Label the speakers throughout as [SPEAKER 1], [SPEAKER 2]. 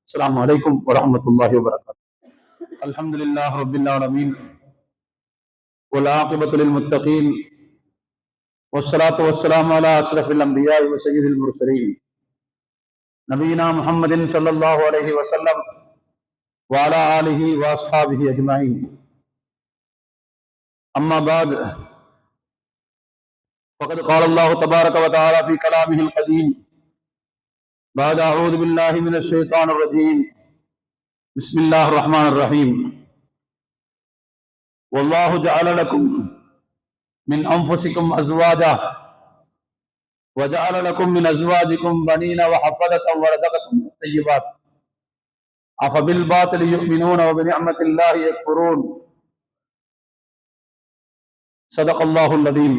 [SPEAKER 1] السلام عليكم ورحمة الله وبركاته. الحمد لله رب العالمين والعاقبة للمتقين والصلاة والسلام على أشرف الأنبياء وسيد المرسلين نبينا محمد صلى الله عليه وسلم وعلى آله وأصحابه أجمعين. أما بعد فقد قال الله تبارك وتعالى في كلامه القديم بعد أعوذ بالله من الشيطان الرجيم بسم الله الرحمن الرحيم. والله جعل لكم من أنفسكم أزواجا وجعل لكم من أزواجكم بنين وحفظة ورزقكم من الطيبات أفبالباطل يؤمنون وبنعمة الله يكفرون. صدق الله العظيم.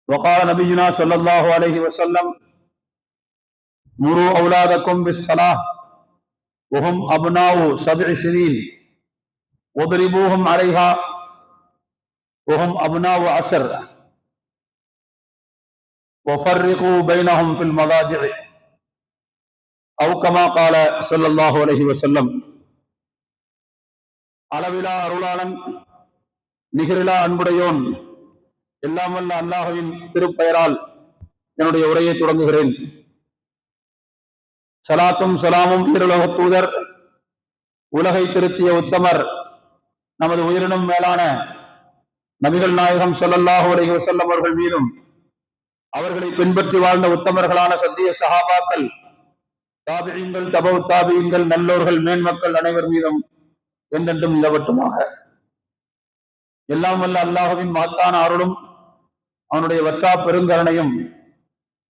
[SPEAKER 1] وقال نبينا صلى الله عليه وسلم مروا أولادكم بالصلاة وهم أبناء 7 سنين واضربوهم عليها وهم أبناء 10 وفرقوا بينهم في المضاجع أو كما قال صلى الله عليه وسلم. அளவிலா அருளாளன் நிகரிலா அன்புடையோன் எல்லாம் வல்ல அல்லாஹ்வின் திருப்பெயரால் என்னுடைய உரையை தொடங்குகிறேன். சலாத்தும் சலாமும் ஈருலக தூதர் உலகை திருத்திய உத்தமர் நமது உயிரினும் மேலான நபிகள் நாயகம் ஸல்லல்லாஹு அலைஹி வஸல்லம் அவர்கள் மீதும் அவர்களை பின்பற்றி வாழ்ந்த உத்தமர்களான சத்திய சஹாபாக்கள் தாபிஈன்கள் தபவு தாபிஈன்கள் நல்லோர்கள் மேன்மக்கள் அனைவர் மீதும் என்றென்றும் நிலவட்டுமாக. எல்லாம் வல்ல அல்லாஹ்வின் மகத்தான அருளும் அவனுடைய வற்றா பெருங்கருணையும்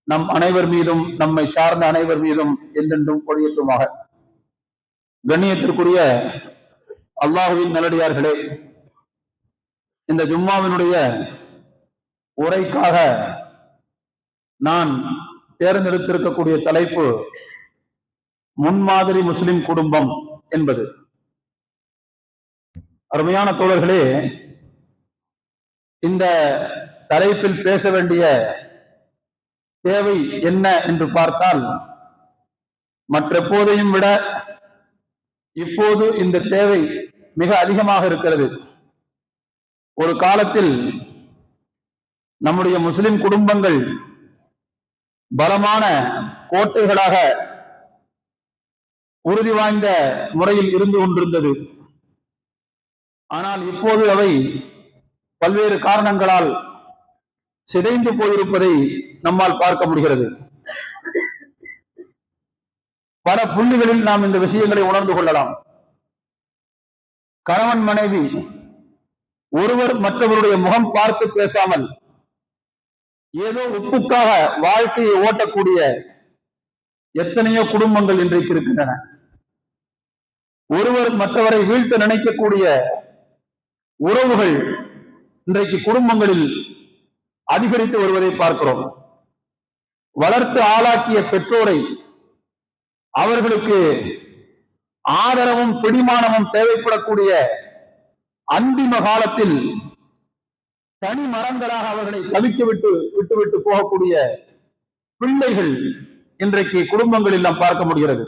[SPEAKER 1] நம் அனைவர் மீதும் நம்மை சார்ந்த அனைவர் மீதும் என்றென்றும் பொழியட்டுமாக. கண்ணியத்திற்குரிய அல்லாஹ்வின் நல்லடியார்களே, இந்த ஜும்மாவினுடைய உரைக்காக நான் தேர்ந்தெடுத்திருக்கக்கூடிய தலைப்பு முன்மாதிரி முஸ்லிம் குடும்பம் என்பது. அருமையான தோழர்களே, இந்த தலைப்பில் பேச வேண்டிய தேவை என்ன என்று பார்த்தால், மற்றெப்போதையும் விட இப்போது இந்த தேவை மிக அதிகமாக இருக்கிறது. ஒரு காலத்தில் நம்முடைய முஸ்லிம் குடும்பங்கள் பலமான கோட்டைகளாக உறுதி வாய்ந்த முறையில் இருந்து கொண்டிருந்தது. ஆனால் இப்போது அவை பல்வேறு காரணங்களால் சிதைந்து போயிருப்பதை நம்மால் பார்க்க முடிகிறது. பல புள்ளிகளில் நாம் இந்த விஷயங்களை உணர்ந்து கொள்ளலாம். கணவன் மனைவி ஒருவர் மற்றவருடைய முகம் பார்த்து பேசாமல் ஏதோ ஒப்புக்காக வாழ்க்கையை ஓட்டக்கூடிய எத்தனையோ குடும்பங்கள் இன்றைக்கு இருக்கின்றன. ஒருவர் மற்றவரை வீழ்த்த நினைக்கக்கூடிய உறவுகள் இன்றைக்கு குடும்பங்களில் அதிகரித்து வருவதை பார்க்கிறோம். வளர்த்து ஆளாக்கிய பெற்றோரை அவர்களுக்கு ஆதரவும் பிடிமானமும் தேவைப்படக்கூடிய அந்திம காலத்தில் தனி மரங்களாக அவர்களை தவிக்க விட்டு போகக்கூடிய பிள்ளைகள் இன்றைக்கு குடும்பங்களில் நாம் பார்க்க முடிகிறது.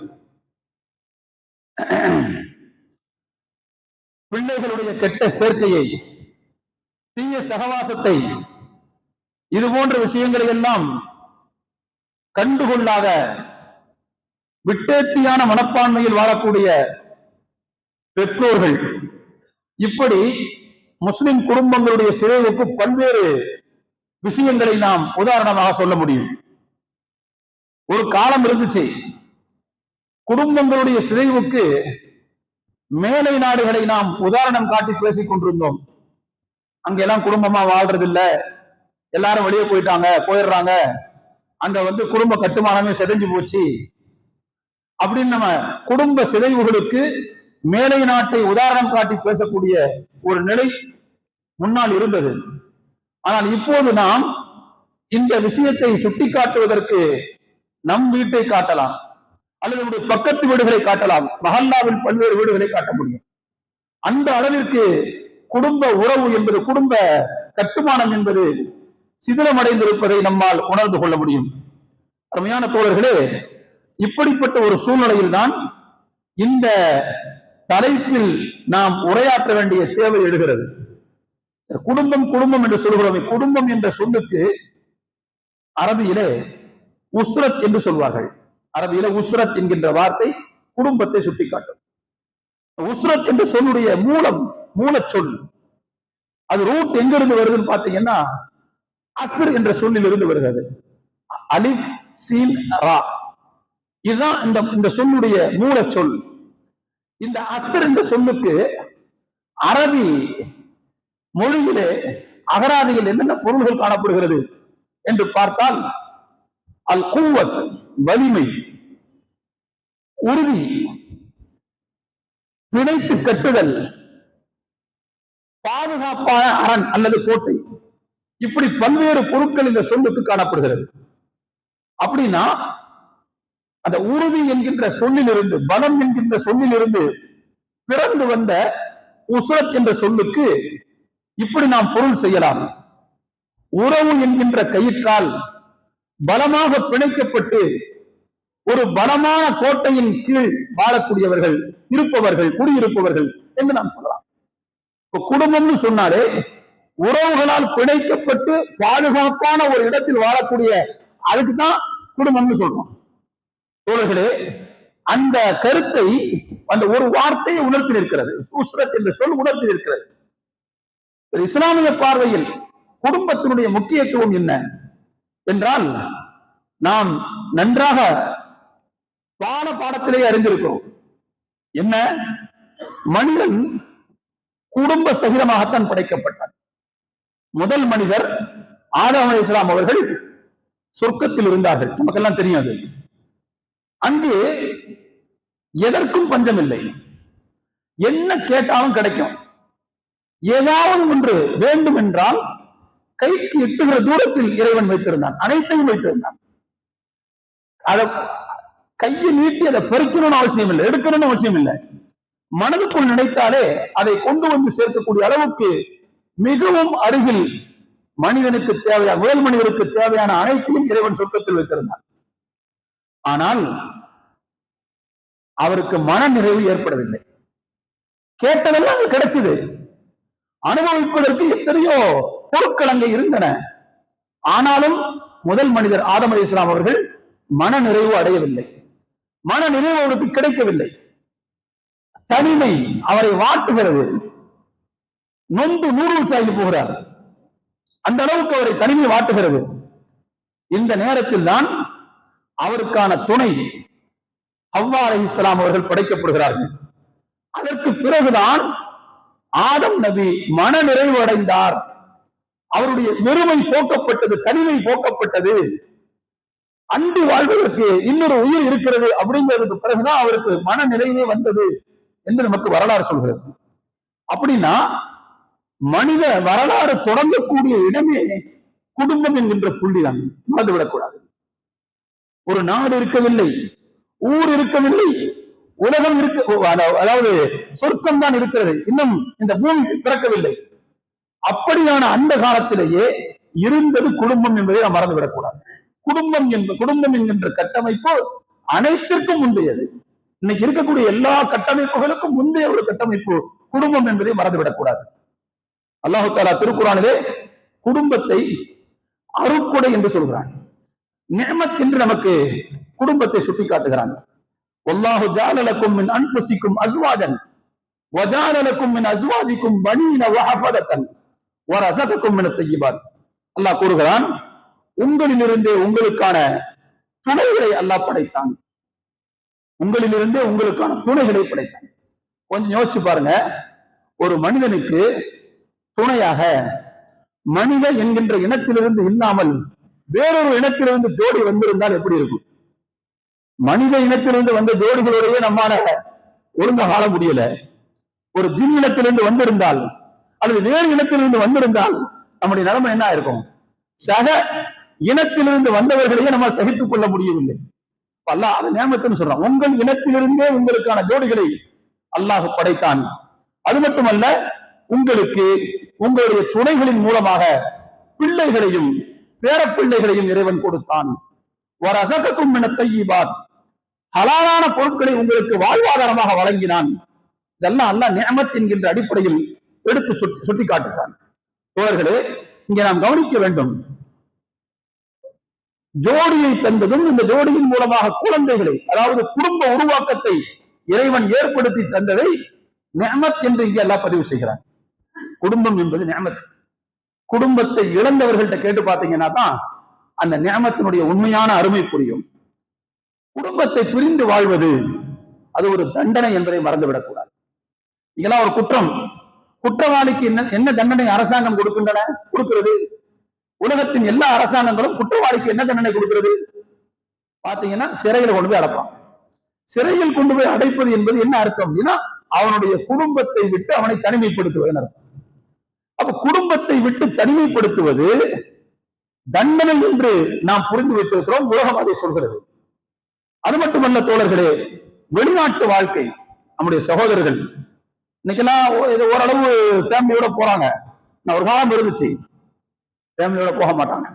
[SPEAKER 1] பிள்ளைகளுடைய கெட்ட சேர்க்கையை, தீய சகவாசத்தை, இது போன்ற விஷயங்களை எல்லாம் கண்டுகொள்ளாத விட்டேத்தியான மனப்பான்மையில் வாழக்கூடிய பெற்றோர்கள், இப்படி முஸ்லிம் குடும்பங்களுடைய சிதைவுக்கு பல்வேறு விஷயங்களை நாம் உதாரணமாக சொல்ல முடியும். ஒரு காலம் இருந்துச்சு, குடும்பங்களுடைய சிதைவுக்கு மேலை நாடுகளை நாம் உதாரணம் காட்டி பேசிக் கொண்டிருந்தோம். அங்கெல்லாம் குடும்பமா வாழ்றது இல்ல, எல்லாரும் வெளியே போயிடுறாங்க, அங்க குடும்ப கட்டுமானமே சிதைஞ்சு போச்சு அப்படின்னு நம்ம குடும்ப சிதைவுகளுக்கு மேலை நாட்டை உதாரணம் காட்டி பேசக்கூடிய ஒரு நிலை முன்னால் இருந்தது. ஆனால் இப்போது நாம் இந்த விஷயத்தை சுட்டிக்காட்டுவதற்கு நம் வீட்டை காட்டலாம், அல்லது நம்முடைய பக்கத்து வீடுகளை காட்டலாம், மஹல்லாவில் பல்வேறு வீடுகளை காட்ட முடியும். அந்த அளவிற்கு குடும்ப உறவு என்பது, குடும்ப கட்டுமானம் என்பது சிதிலமடைந்திருப்பதை நம்மால் உணர்ந்து கொள்ள முடியும். அருமையான தோழர்களே, இப்படிப்பட்ட ஒரு சூழ்நிலையில் தான் இந்த தலைப்பில் நாம் உரையாற்ற வேண்டிய தேவை எழுகிறது. குடும்பம் குடும்பம் என்று சொல்கிறோம். குடும்பம் என்ற சொல்லுக்கு அரபியிலே உஸ்ரத் என்று சொல்வார்கள். அரபியில உஸ்ரத் என்கின்ற வார்த்தை குடும்பத்தை சுட்டிக்காட்டும். உஸ்ரத் என்ற சொல்லுடைய மூலச்சொல் அது ரூட் எங்கிருந்து வருதுன்னு பாத்தீங்கன்னா அஸ்ர் என்ற சொல்லில் இருந்து வருகிறது. அலிஃப் சீன் ரா, இதுதான் இந்த சொல்லுடைய மூலச்சொல். இந்த அஸ்ர் என்ற சொல்லுக்கு அரபி மொழியிலே அகராதியில் என்னென்ன பொருள்கள் காணப்படுகிறது என்று பார்த்தால், அல் குவத் வலிமை, உறுதி, பிணைத்து கட்டுதல், பாதுகாப்பான அரண் அல்லது கோட்டை, இப்படி பல்வேறு பொருட்கள் இந்த சொல்லுக்கு காணப்படுகிறது. அப்படின்னா அந்த உறுதி என்கின்ற சொல்லிலிருந்து, பலம் என்கின்ற சொல்லிலிருந்து பிறந்து வந்த உஸ்ரத் என்ற சொல்லுக்கு இப்படி நாம் பொருள் செய்யலாம். உறவு என்கின்ற கயிற்றால் பலமாக பிணைக்கப்பட்டு ஒரு பலமான கோட்டையின் கீழ் வாழக்கூடியவர்கள், இருப்பவர்கள், குடியிருப்பவர்கள் என்று நாம் சொல்லலாம். இப்ப குடும்பம்னு சொன்னாலே உறவுகளால் பிணைக்கப்பட்டு பாதுகாப்பான ஒரு இடத்தில் வாழக்கூடிய, அதுக்குதான் குடும்பம்னு சொல்றோம். தோழர்களே, அந்த கருத்தை அந்த ஒரு வார்த்தையை உணர்த்தி நிற்கிறது. உஸ்ரத் என்ற சொல் உணர்த்தி நிற்கிறது. இஸ்லாமிய பார்வையில் குடும்பத்தினுடைய முக்கியத்துவம் என்ன என்றால், நாம் நன்றாக பாடத்திலேயே அறிந்திருக்கிறோம். என்ன? மனிதன் குடும்ப சகிதமாகத்தான் படைக்கப்பட்டார். முதல் மனிதர் ஆதம் அலைஹிஸ்ஸலாம் அவர்கள் சொர்க்கத்தில் இருந்தார்கள். நமக்கெல்லாம் தெரியும். அது அங்கு எதற்கும் பஞ்சம் இல்லை. என்ன கேட்டாலும் கிடைக்கும். ஏதாவது ஒன்று வேண்டும் என்றால் கைக்கு எட்டுகிற தூரத்தில் இறைவன் வைத்திருந்தான். அனைத்தையும் வைத்திருந்தான். அதை கையை நீட்டி அதை பறிக்கணும்னு அவசியம் இல்லை, எடுக்கணும்னு அவசியம் இல்லை. மனதுக்குள் நினைத்தாலே அதை கொண்டு வந்து சேர்க்கக்கூடிய அளவுக்கு மிகவும் அருகில் மனிதனுக்கு தேவையான, முதல் மனிதனுக்கு தேவையான அனைத்தையும் இறைவன் சொர்க்கத்தில் வைத்திருந்தான். ஆனால் அவருக்கு மன நிறைவு ஏற்படவில்லை. கேட்டதெல்லாம் அங்கு கிடைச்சது. அனுபவிப்பதற்கு எத்தனையோ பொருட்கள் அங்கே இருந்தன. ஆனாலும் முதல் மனிதர் ஆதம் அலைஹிஸ்ஸலாம் அவர்கள் மன நிறைவு அடையவில்லை. மன நிறைவு அவருக்கு கிடைக்கவில்லை. தனிமை அவரை வாட்டுகிறது. நொந்து நூறு சாய்ந்து போகிறார். அந்த அளவுக்கு அவரை தனிமை வாட்டுகிறது. இந்த நேரத்தில் தான் அவருக்கான துணை ஹவ்வா அலைஹிஸ்ஸலாம் அவர்கள் படைக்கப்படுகிறார்கள். அதற்கு பிறகுதான் ஆதம் நபி மன நிறைவு அடைந்தார். அவருடைய வெறுமை போக்கப்பட்டது, தனிமை போக்கப்பட்டது. அன்பு வாழ்வதற்கு இன்னொரு உயிர் இருக்கிறது அப்படிங்கிறதுக்கு பிறகுதான் அவருக்கு மன நிறைவே வந்தது என்று நமக்கு வரலாறு சொல்கிறது. அப்படின்னா மனித வரலாறு தொடங்கக்கூடிய இடமே குடும்பம் என்கின்ற புள்ளிதான். மறந்துவிடக்கூடாது. ஒரு நாடு இருக்கவில்லை, ஊர் இருக்கவில்லை, உலகம் இருக்க, அதாவது சொர்க்கம் தான் இருக்கிறது, இன்னும் இந்த பூமி பிறக்கவில்லை. அப்படியான அந்த காலத்திலேயே இருந்தது குடும்பம் என்பதை நாம் மறந்துவிடக்கூடாது. குடும்பம் என்கின்ற கட்டமைப்பு அனைத்திற்கும் முந்தையது. இன்னைக்கு இருக்கக்கூடிய எல்லா கட்டமைப்புகளுக்கும் முந்தைய ஒரு கட்டமைப்பு குடும்பம் என்பதை மறந்துவிடக்கூடாது. அல்லாஹு தஆலா திருக்குர்ஆனிலே குடும்பத்தை அருட்கொடை என்று சொல்கிறான். நிஅமத் என்று நமக்கு குடும்பத்தை சுட்டிக்காட்டுகிறான். வல்லாஹு ஜஅல லக்கும் மின் அன்ஃபுசிக்கும் அஸ்வாஜன் வஜஅல லக்கும் மின் அஸ்வாஜிக்கும் பனீன வஹஃபதத்தன் வரஸகக்கும் மினத் தய்யிபாத். அல்லாஹ் கூறுகிறான், உங்களிலிருந்தே உங்களுக்கான துணைகளை அல்லாஹ் படைத்தான். உங்களிலிருந்தே உங்களுக்கான துணைகளை படைத்தான். கொஞ்சம் யோசிச்சு பாருங்க. ஒரு மனிதனுக்கு துணையாக மனித என்கின்ற இனத்திலிருந்து இல்லாமல் வேறொரு இனத்திலிருந்து ஜோடி வந்திருந்தால் எப்படி இருக்கும்? மனித இனத்திலிருந்து வந்த ஜோடிகளோடையே நம்மால ஒழுங்காக ஆள முடியல. ஒரு ஜின் இனத்திலிருந்து வந்திருந்தால் அல்லது வேறு இனத்திலிருந்து வந்திருந்தால் நம்முடைய நிலைமை என்ன இருக்கும்? சக இனத்திலிருந்து வந்தவர்களையே நம்மால் சகித்துக் கொள்ள முடியவில்லை. அல்லாஹ் அதை நியமத்துன்னு சொல்றான். உங்கள் இனத்திலிருந்தே உங்களுக்கான ஜோடிகளை அல்லாஹ் படைத்தான். அது மட்டுமல்ல, உங்களுக்கு உங்களுடைய துணைகளின் மூலமாக பிள்ளைகளையும் பேரப்பிள்ளைகளையும் இறைவன் கொடுத்தான். வரஸகக்கும் மினத் தய்யிபாத், ஹலாலான பொருட்களை உங்களுக்கு வாழ்வாதாரமாக வழங்கினான். இதெல்லாம் அல்லாஹ் நிஅமத் என்கின்ற அடிப்படையில் எடுத்து சுட்டி காட்டுகிறான். தோழர்களே, இங்கே நாம் கவனிக்க வேண்டும், ஜோடியை தந்ததும் இந்த ஜோடியின் மூலமாக குழந்தைகளை, அதாவது குடும்ப உருவாக்கத்தை இறைவன் ஏற்படுத்தி தந்ததை நிஅமத் என்று இங்கே அல்லாஹ் பதிவு செய்கிறான். குடும்பம் என்பது நிஅமத். குடும்பத்தை இழந்தவர்கள்ட்ட கேட்டு பார்த்தீங்கன்னா தான் அந்த நிஅமத்தினுடைய உண்மையான அருமை புரியும். குடும்பத்தை பிரிந்து வாழ்வது அது ஒரு தண்டனை என்பதை மறந்துவிடக் கூடாது. இதெல்லாம் ஒரு குற்றம். குற்றவாளிக்கு என்ன தண்டனை அரசாங்கம் கொடுக்கிறது? உலகத்தின் எல்லா அரசாங்கங்களும் குற்றவாளிக்கு என்ன தண்டனை கொடுக்கிறது? பாத்தீங்கன்னா சிறையில கொண்டு போய் அடைப்பான். சிறையில் கொண்டு போய் அடைப்பது என்பது என்ன அர்த்தம் அப்படின்னா, அவனுடைய குடும்பத்தை விட்டு அவனை தனிமைப்படுத்துவதுன்னு அர்த்தம். அப்ப குடும்பத்தை விட்டு தனிமைப்படுத்துவது தண்டனை என்று நாம் புரிந்து வைத்திருக்கிறோம். உலகம் அதை சொல்கிறது. அது மட்டுமல்ல தோழர்களே, வெளிநாட்டு வாழ்க்கை, நம்முடைய சகோதரர்கள் இன்னைக்கெல்லாம் ஓரளவு ஃபேமிலியோட போறாங்க. ஒரு காலம் இருந்துச்சு ஃபேமிலியோட போக மாட்டாங்க.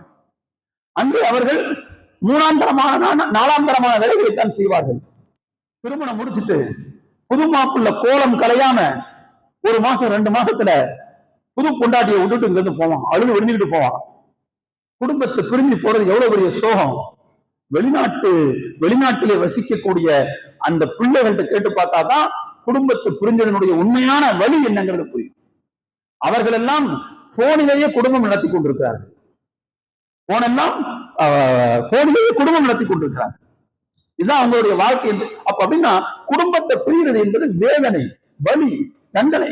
[SPEAKER 1] அங்கே அவர்கள் 3ஆம் தரமான 4ஆம் தரமான வேலைகளைத்தான் செய்வார்கள். திருமணம் முடிச்சுட்டு புது மாப்பிள்ள கோலம் கலையாம 1 மாசம் 2 மாசத்துல புது பொண்டாட்டியை விட்டுட்டு இங்க இருந்து போவான், அழுது விழுந்துட்டு போவான். குடும்பத்தை பிரிஞ்சு போறது எவ்வளவு பெரிய சோகம். வெளிநாட்டிலே வசிக்கக்கூடிய அந்த பிள்ளைகள்கிட்ட கேட்டு பார்த்தாதான் குடும்பத்தை புரிஞ்சதனுடைய உண்மையான வழி என்னங்கிறது புரியும். அவர்கள் எல்லாம் போனிலேயே குடும்பம் நடத்தி கொண்டிருக்கிறார்கள். போனிலேயே குடும்பம் நடத்தி கொண்டிருக்கிறார்கள். இதுதான் அவங்களுடைய வாழ்க்கை. அப்ப அப்படின்னா குடும்பத்தை பிரிகிறது என்பது வேதனை, வலி, தண்டனை.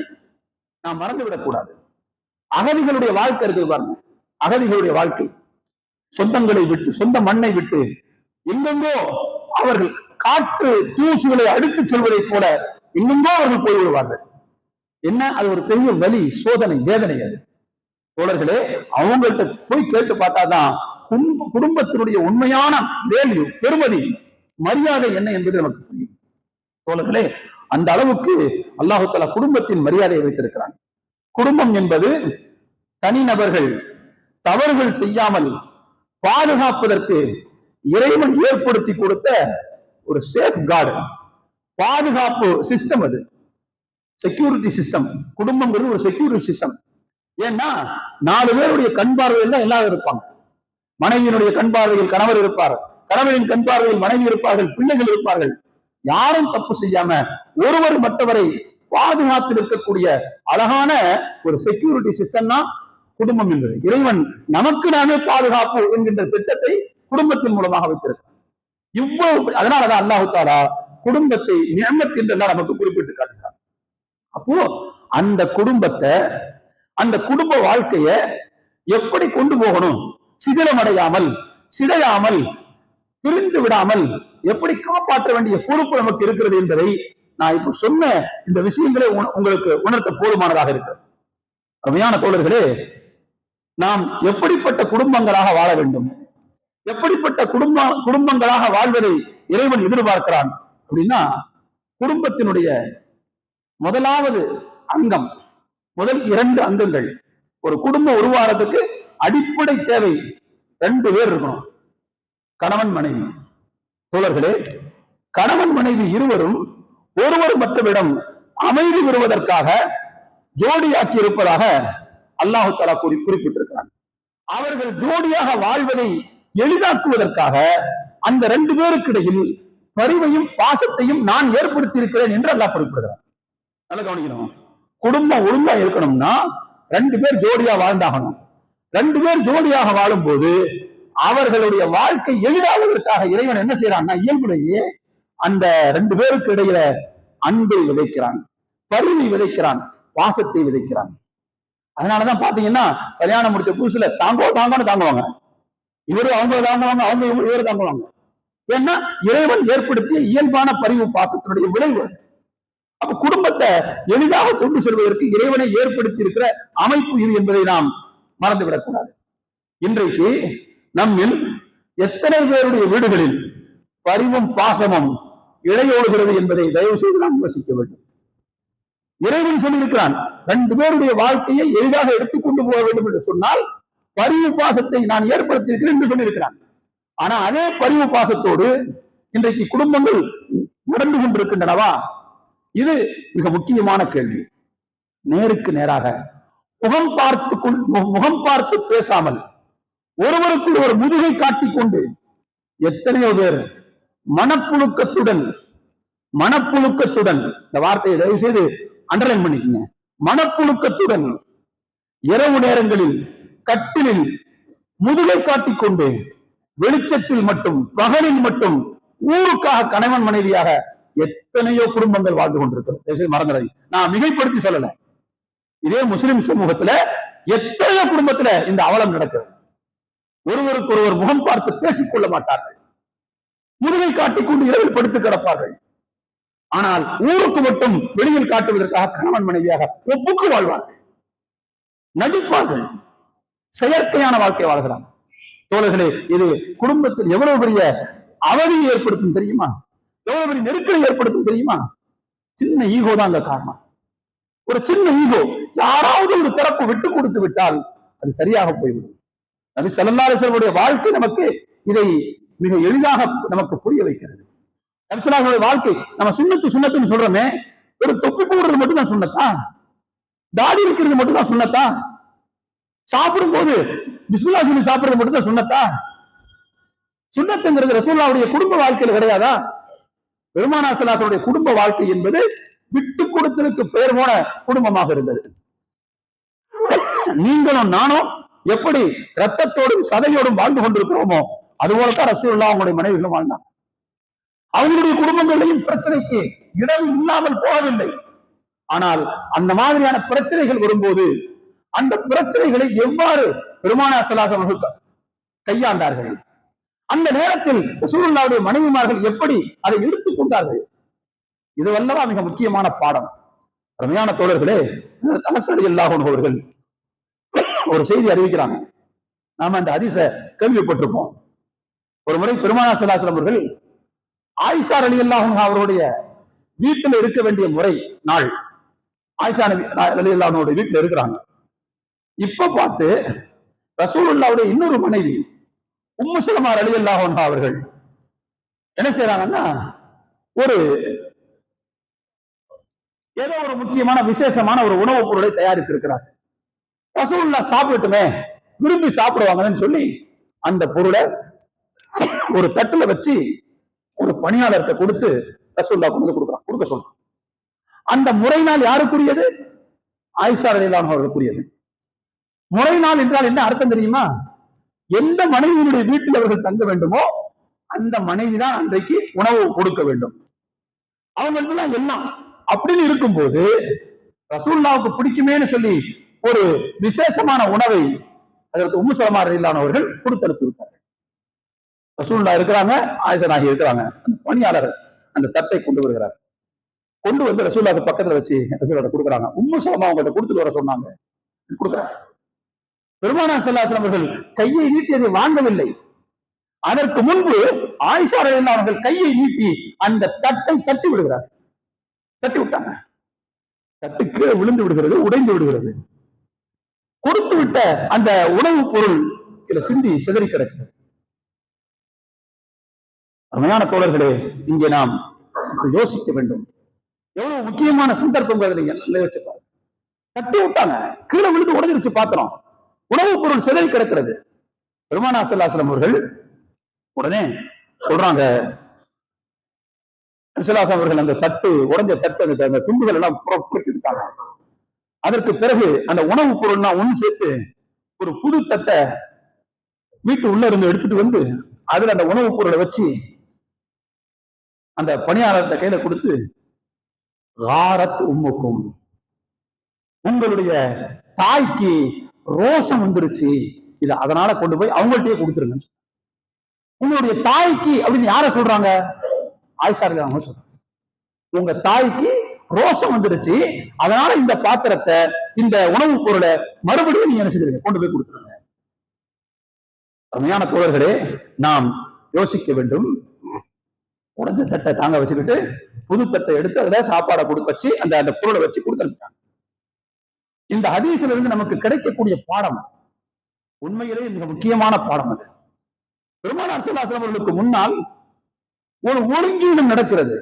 [SPEAKER 1] நாம் மறந்துவிடக் கூடாது. அகதிகளுடைய வாழ்க்கை இருக்குது பாருங்க. அகதிகளுடைய வாழ்க்கை, சொந்தங்களை விட்டு, சொந்த மண்ணை விட்டு எங்கெங்கோ அவர்கள் காற்று தூசுகளை அடித்து செல்வதை போல எங்கெங்கோ அவர்கள் போய்விடுவார்கள். என்ன, அது ஒரு பெரிய வலி, சோதனை, வேதனை. அது தோழர்களே, அவங்கள்ட்ட போய் கேட்டு பார்த்தாதான் குடும்பத்தினுடைய உண்மையான வேல்யூ, பெருமதி, மரியாதை என்ன என்பது நமக்கு புரியும். தோழர்களே, அந்த அளவுக்கு அல்லாஹு தஆலா குடும்பத்தின் மரியாதையை வைத்திருக்கிறான். குடும்பம் என்பது தனிநபர்கள் தவறுகள் செய்யாமல் பாதுகாப்பதற்கு இறைவன் ஏற்படுத்தி கொடுத்த ஒரு சேஃப் கார்டு, பாதுகாப்பு சிஸ்டம். அது செக்யூரிட்டி சிஸ்டம். குடும்பங்கிறது ஒரு செக்யூரிட்டி சிஸ்டம். ஏன்னா 4 பேருடைய கண் பார்வையில் தான் எல்லாரும் இருப்பாங்க. மனைவியினுடைய கண் பார்வையில் கணவர் இருப்பார், கணவரின் கண் பார்வையில் மனைவி இருப்பார்கள், பிள்ளைகள் இருப்பார்கள். யாரும் தப்பு செய்யாம ஒருவர் மற்றவரை பாதுகாத்து இருக்கக்கூடிய அழகான ஒரு செக்யூரிட்டி சிஸ்டம் தான் குடும்பம் என்பது. இறைவன் நமக்கு நாமே பாதுகாப்பு என்கின்ற திட்டத்தை குடும்பத்தின் மூலமாக வைத்திருக்கிறார். இவ்வளவு அதனாலதான் அல்லாஹு தஆலா குடும்பத்தை நிஅமத் என்றெல்லாம் நமக்கு குறிப்பிட்டு காட்டுகிறார். அப்போ அந்த குடும்பத்தை, அந்த குடும்ப வாழ்க்கைய எப்படி கொண்டு போகணும், சிதிலமடையாமல், சிதையாமல், பிரிந்து விடாமல் எப்படி காப்பாற்ற வேண்டிய பொறுப்பு நமக்கு இருக்கிறது என்பதை நான் இப்ப சொன்ன இந்த விஷயங்களே உங்களுக்கு உணர்த்த போதுமானதாக இருக்கிறது. அருமையான தோழர்களே, நாம் எப்படிப்பட்ட குடும்பங்களாக வாழ வேண்டும், எப்படிப்பட்ட குடும்பங்களாக வாழ்வதை இறைவன் எதிர்பார்க்கிறான் அப்படின்னா, குடும்பத்தினுடைய முதலாவது அங்கம், முதல் 2 அங்கங்கள், ஒரு குடும்பம் உருவாகிறதுக்கு அடிப்படை தேவை 2 பேர் இருக்கணும், கணவன் மனைவி. தோழர்களே, கணவன் மனைவி இருவரும் ஒருவர் மற்றவரிடம் அமைதி பெறுவதற்காக ஜோடியாக்கி இருப்பதாக அல்லாஹு தஆலா குறிப்பிட்டிருக்கிறான். அவர்கள் ஜோடியாக வாழ்வதை எளிதாக்குவதற்காக அந்த 2 பேருக்கு இடையில் பரிவையும் பாசத்தையும் நான் ஏற்படுத்தி இருக்கிறேன் என்று அல்லாஹ் குறிப்பிடுகிறார். நல்லா கவனிக்கணும். குடும்பம் ஒழுங்கா இருக்கணும்னா 2 பேர் ஜோடியா வாழ்ந்தாகணும். 2 பேர் ஜோடியாக வாழும் போது அவர்களுடைய வாழ்க்கை எளிதாவதற்காக இறைவன் என்ன செய்யறான்னா, இயல்புலேயே அந்த 2 பேருக்கு இடையில அன்பை விதைக்கிறான், பரிவை விதைக்கிறான், பாசத்தை விதைக்கிறான். அதனாலதான் பாத்தீங்கன்னா கல்யாணம் முடிச்ச புதுசுல தாங்கோன்னு தாங்குவாங்க, இவரு அவங்க தாங்குவாங்க, அவங்க இவரு தாங்குவாங்க. ஏன்னா இறைவன் ஏற்படுத்திய இயல்பான பரிவு பாசத்தினுடைய விளைவு. அப்ப குடும்பத்தை எளிதாக கொண்டு செல்வதற்கு இறைவனை ஏற்படுத்தி இருக்கிற அமைப்பு இது என்பதை நாம் மறந்துவிடக் கூடாது. இன்றைக்கு நம்மில் எத்தனை பேருடைய வீடுகளில் பரிவும் பாசமும் இழையோடுகிறது என்பதை தயவு செய்து நாம் யோசிக்க வேண்டும். இறைவன் சொல்லியிருக்கிறான், 2 பேருடைய வாழ்க்கையை எளிதாக எடுத்துக்கொண்டு போக வேண்டும் என்று சொன்னால் பரிவு பாசத்தை நான் ஏற்படுத்தி இருக்கிறேன் என்று சொல்லியிருக்கிறான். ஆனா அதே பரிவு பாசத்தோடு இன்றைக்கு குடும்பங்கள் நடந்து கொண்டிருக்கின்றனவா? இது மிக முக்கியமான கேள்வி. நேருக்கு நேராக முகம் பார்த்து பேசாமல் ஒருவருக்கு ஒரு முதுகை காட்டிக்கொண்டு எத்தனையோ பேர் மனப்புழுக்கத்துடன் இந்த வார்த்தையை தயவு செய்து அண்டர்லைன் பண்ணிக்கங்க, மனப்புழுக்கத்துடன் இரவு நேரங்களில் கட்டிலில் முதுகை காட்டிக்கொண்டு வெளிச்சத்தில் மட்டும் பகலில் மட்டும் ஊருக்காக கணவன் மனைவியாக எத்தனையோ குடும்பங்கள் வாழ்ந்து கொண்டிருக்கிறது. மறந்துடாது, நான் மிகைப்படுத்தி சொல்லல. இதே முஸ்லிம் சமூகத்துல எத்தனையோ குடும்பத்துல இந்த அவலம் நடக்கிறது. ஒருவருக்கு ஒருவர் முகம் பார்த்து பேசிக் கொள்ள மாட்டார்கள், முதுகை காட்டிக்கொண்டு இரவில் படுத்து கிடப்பார்கள். ஆனால் ஊருக்கு மட்டும் வெளியில் காட்டுவதற்காக கணவன் மனைவியாக ஒப்புக்கு வாழ்வார்கள், நடிப்பார்கள், செயற்கையான வாழ்க்கை வாழ்கிறாங்க. தோழர்களே, இது குடும்பத்தில் எவ்வளவு பெரிய அவதியை ஏற்படுத்தும் தெரியுமா? எவ்வளவு பெரிய நெருக்கடி ஏற்படுத்தும் தெரியுமா? சின்ன ஈகோ தான் அந்த காரணம். ஒரு சின்ன ஈகோ, யாராவது ஒரு தரப்பு விட்டு கொடுத்து விட்டால் அது சரியாக போய்விடும். நபி ஸல்லல்லாஹு அலைஹி வஸல்லம் வாழ்க்கை நமக்கு இதை மிக எளிதாக நமக்கு புரிய வைக்கிறது. நபி ஸல்லல்லாஹு அலைஹி வஸல்லம் வாழ்க்கை நம்ம சுன்னத்துன்னு சொல்றோமே, ஒரு தொப்பி போடுறது மட்டும் தான் சுன்னத்தா? தாடி இருக்கிறது மட்டும் தான் சுன்னத்தா? சாப்பிடும் போது பிஸ்மில்லாஹ் சொல்லி சாப்பிடுறது மட்டும் தான் சுன்னத்தா? சுன்னத்துங்கிறது ரசூலுல்லாஹ்வுடைய குடும்ப வாழ்க்கையில் கிடையாதா? பெருமானார் ஸல்லல்லாஹு அலைஹி வஸல்லம் குடும்ப வாழ்க்கை என்பது விட்டு கொடுத்தலுக்கு பெயர் போன குடும்பமாக இருந்தது. நீங்களும் நானும் எப்படி ரத்தத்தோடும் சதையோடும் வாழ்ந்து கொண்டிருக்கிறோமோ அதுபோலத்தான் ரசூலுல்லாஹ் அவங்களுடைய மனைவிகளும் வாழ்ந்தாங்க. அவங்களுடைய குடும்பங்களையும் பிரச்சனைக்கு இடம் இல்லாமல் போகவில்லை. ஆனால் அந்த மாதிரியான பிரச்சனைகள் வரும்போது அந்த பிரச்சனைகளை எவ்வாறு பெருமானார் ஸல்லல்லாஹு அலைஹி வஸல்லம் கையாண்டார்கள், அந்த நேரத்தில் ரசூலுல்லாஹ்வுடைய மனைவிமார்கள் எப்படி அதை எடுத்துக்கொண்டார்கள், இது வல்லவா மிக முக்கியமான பாடம். அருமையான தோழர்களே, அனஸ் ரலியல்லாஹு அன்ஹு அவர்கள் ஒரு செய்தி அறிவிக்கிறாங்க. நாம அந்த ஹதீஸ கேள்விப்பட்டிருப்போம். ஒரு முறை பெருமானார் ஸல்லல்லாஹு அலைஹி வஸல்லம் அவர்கள் ஆயிஷா ரலியல்லாஹு அன்ஹா அவருடைய வீட்டில் இருக்க வேண்டிய முறை நாள், ஆயிஷா ரலியல்லாஹு அன்ஹா வீட்டில் இருக்கிறாங்க. இப்ப பார்த்து ரசூலுல்லாஹ்வுடைய இன்னொரு மனைவி உம்மு சலமா ரலியல்லாஹு அன்ஹா அவர்கள் என்ன செய்யறாங்கன்னா, ஒரு ஏதோ ஒரு முக்கியமான விசேஷமான ஒரு உணவுப் பொருளை தயாரித்திருக்கிறார். ரசூலுல்லாஹ் சாப்பிட்டுமே, விரும்பி சாப்பிடுவாங்கன்னு சொல்லி அந்த பொருளை ஒரு தட்டுல வச்சு ஒரு பணியாளர்கிட்ட கொடுத்து ரசூலுல்லாஹ் கொண்டு கொடுக்க சொல்றான். அந்த முறை நாள் யாருக்குரியது? ஆயிஷா ரலியல்லாஹு அன்ஹா அவர்களுக்குரியது. முறை நாள் என்றால் என்ன அர்த்தம் தெரியுமா? எந்த மனைவியினுடைய வீட்டில் அவர்கள் தங்க வேண்டுமோ அந்த மனைவி தான் அன்றைக்கு உணவு கொடுக்க வேண்டும். அவங்களுக்கு தான் எல்லாம். அப்படின்னு இருக்கும்போது ரசூலுல்லாஹ்வுக்கு பிடிக்குமேன்னு சொல்லி ஒரு விசேஷமான உணவை அதற்கு உம்மு சலமா ரலியல்லாஹு அன்ஹா அவர்கள் கொடுத்து அனுப்பிவிட்டார்கள். ரசூலுல்லாஹ் இருக்கிறாங்க, ஆயிஷா நாயகி இருக்கிறாங்க. அந்த பணியாளர் அந்த தட்டை கொண்டு வருகிறார். கொண்டு வந்து ரசூலுல்லாஹ்வுக்கு பக்கத்துல வச்சு ரசூலுல்லாஹ் கொடுக்குறாங்க. உம்மு சலமா அவங்கள்ட்ட கொடுத்துட்டு வர சொன்னாங்க, கொடுக்குறாங்க. பெருமானார் ஸல்லல்லாஹு அலைஹி வஸல்லம் அவர்கள் கையை நீட்டி அதை வாங்கவில்லை. அதற்கு முன்பு ஆயிஷா ரலியல்லாஹு அன்ஹா அவர்கள் கையை நீட்டி அந்த தட்டை தட்டி விடுகிறார். தட்டி விட்டாங்க. தட்டு கீழே விழுந்து விடுகிறது, உடைந்து விடுகிறது. கொடுத்து விட்ட அந்த உணவுப் பொருள் சிந்தி சிதறி கிடக்கிறது. அருமையான தோழர்களே, இங்கே நாம் யோசிக்க வேண்டும். எவ்வளவு முக்கியமான சந்தர்ப்பங்கள் நீங்க வச்சுப்பாங்க. தட்டி விட்டாங்க, கீழே விழுந்து உடைஞ்சிருச்சு பாத்திரம், உணவுப் பொருள் சிதறி கிடக்கிறது. பெருமானார் ஸல்லல்லாஹு அலைஹி வஸல்லம் அவர்கள் உடனே சொல்றாங்க, அவர்கள் அந்த தட்டு உடைஞ்ச தட்டு அந்த துண்டுகள் எல்லாம் புறப்பட்டுட்டாங்க. அதற்கு பிறகு அந்த உணவுப் பொருள்னா ஒண்ணு சேர்த்து ஒரு புது தட்டை வீட்டு உள்ள இருந்து எடுத்துட்டு வந்து அதுல அந்த உணவுப் பொருளை வச்சு அந்த பணியாளர்கிட்ட கையில கொடுத்து, காரத் உம்முக்கும், உங்களுடைய தாய்க்கு ரோஷம் வந்துருச்சு, இது அதனால கொண்டு போய் அவங்கள்ட்டயே கொடுத்துருங்க. உங்களுடைய தாய்க்கு அப்படின்னு யார சொல்றாங்க? ஆயிஷா ரலியல்லாஹு அன்ஹா சொல்றாங்க. உங்க தாய்க்கு ரோஷம் வந்துருச்சு, அதனால இந்த பாத்திரத்தை இந்த உணவுப் பொருளை மறுபடியும் நீங்க என்ன செய்யுங்க, கொண்டு போய் கொடுத்துருங்க. அருமையான தோழர்களே, நாம் யோசிக்க வேண்டும். உடைஞ்ச தட்டை தாங்க வச்சுக்கிட்டு புது தட்டை எடுத்து அதுல சாப்பாடை வச்சு அந்த பொருளை வச்சு கொடுத்துருக்காங்க. இந்த ஹதீஸ்ல இருந்து நமக்கு கிடைக்கக்கூடிய பாடம் உண்மையிலே மிக முக்கியமான பாடம். அது பெருமானார் ஸல்லல்லாஹு அலைஹி வஸல்லம் அவர்களுக்கு முன்னால் ஒரு ஒழுங்கீனம் நடக்கிறது.